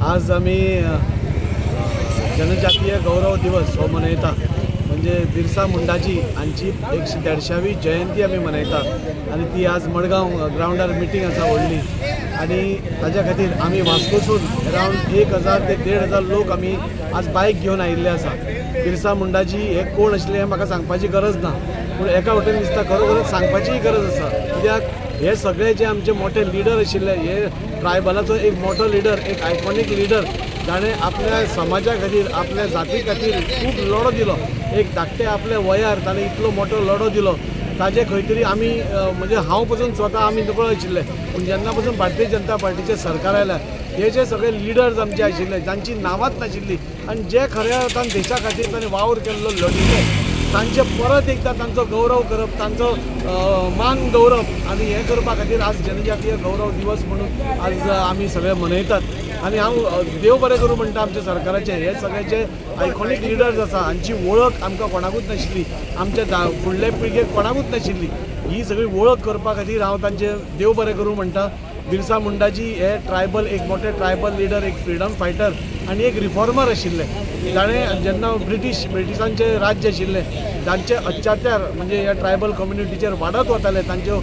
आज आम्ही जनजातीय गौरव दिवस हो मनयता म्हणजे बिरसा मुंडाजी हांची 150वी जयंती आम्ही मनयता आणि ती आज मडगांव ग्राउंडार मिटींग आसा व्हडली आणि ताज्या खातीर आम्ही वास्कोसून अरावंड 1000 ते 1500 लोक आम्ही आज बायक घेवन आयिल्ले आसा। बिरसा मुंडाजी हे कोण आशिल्ले हें म्हाका सांगपाची गरज ना, पूण एका वटेन दिसता खरोखरच सांगपाचीय गरज आसा, कित्याक हे सगळे जे आमचे मोठे लिडर आशिल्ले, हे ट्रायबलाचो एक मोठो लिडर, एक आयकॉनिक लिडर, जाणे आपल्या समाजा खातीर आपल्या जाती खातीर खूब लढो दिलो। एक धाकटे आपल्या वयार ताणें इतलो मोठो लढो दिलो, ताजे खंय तरी आमी म्हणजे हांव पसून स्वता आमी नकळो आशिल्ले, पूण जेन्ना पसून भारतीय जनता पार्टीचें सरकार आयलां हे जे सगळे लिडर्स आमचे आशिल्ले जांची नांवांच नाशिल्लीं आनी जे खऱ्या अर्थान देशा खातीर ताणें वावर केल्लो लढिल्ले, तांचे परत एकदा तांचो गौरव करप, तांचो मान दवरप आनी हें करपा खातीर आज जनजातीय गौरव दिवस म्हणून आज आमी सगळे मनयतात। आनी हांव देव बरें करूं म्हणटा आमच्या सरकाराचे, हे सगळे जे आयकॉनिक लिडर्स आसा हांची वळख आमकां कोणाकूच नाशिल्ली, आमच्या फुडले पिळगेक कोणाकूच नाशिल्ली, ही सगळी वळख करपा खातीर हांव तांचे देव बरें करूं म्हणटा। बिरसा मुंडाजी हे ट्रायबल एक मोठे ट्रायबल लिडर, एक फ्रिडम फायटर आनी एक रिफॉर्मर आशिल्ले। ताणें जेन्ना ब्रिटिशांचे राज्य आशिल्लें तांचे अत्याचार म्हणजे ह्या ट्रायबल कम्युनिटीचेर वाडत वताले, तांच्यो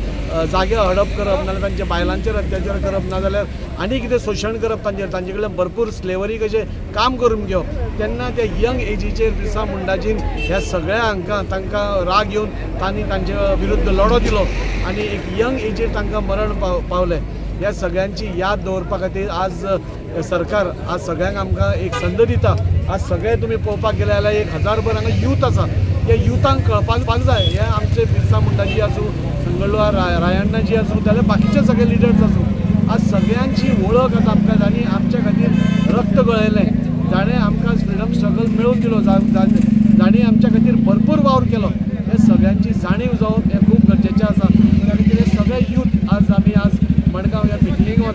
जागे हडप करप, नाजाल्यार तांच्या बायलांचेर अत्याचार करप, नाजाल्यार आनी कितें शोशण करप तांचे कडल्यान भरपूर स्लेवरी कशें काम करून घेवप, तेन्ना त्या यंग एजीचेर बिरसा मुंडाजीन ह्या सगळ्या हांकां तांकां राग येवन तांणी तांचे विरुद्ध लढो दिलो आनी एक यंग एजीर तांकां मरण पावलें। ह्या सगळ्यांची याद दवरपा खातीर आज सरकार आज सगळ्यांक आमकां एक संद दिता। आज सगळे तुमी पळोवपाक गेले जाल्यार 1000 भर हांगा यूथ आसा, ह्या युथांक कळपाक जाय हे आमचे बिरसा मुंडाजी आसूं, संगळ्ळुआ रायण्णाजी आसूं, जाल्यार बाकीचे सगळे लिडर्स आसूं, आज सगळ्यांची वळख आसा आमकां, जाणी आमच्या खातीर रक्त गळयलें, जाणें आमकां फ्रिडम स्ट्रगल मेळून दिलो, जाणी आमच्या खातीर भरपूर वावर केलो, हे सगळ्यांची जाणीव जावप हे खूब गरजेचें आसा। त्या खातीर हे सगळे यूथ आज आमी आज मडगांव ह्या मिटिंगेक वता।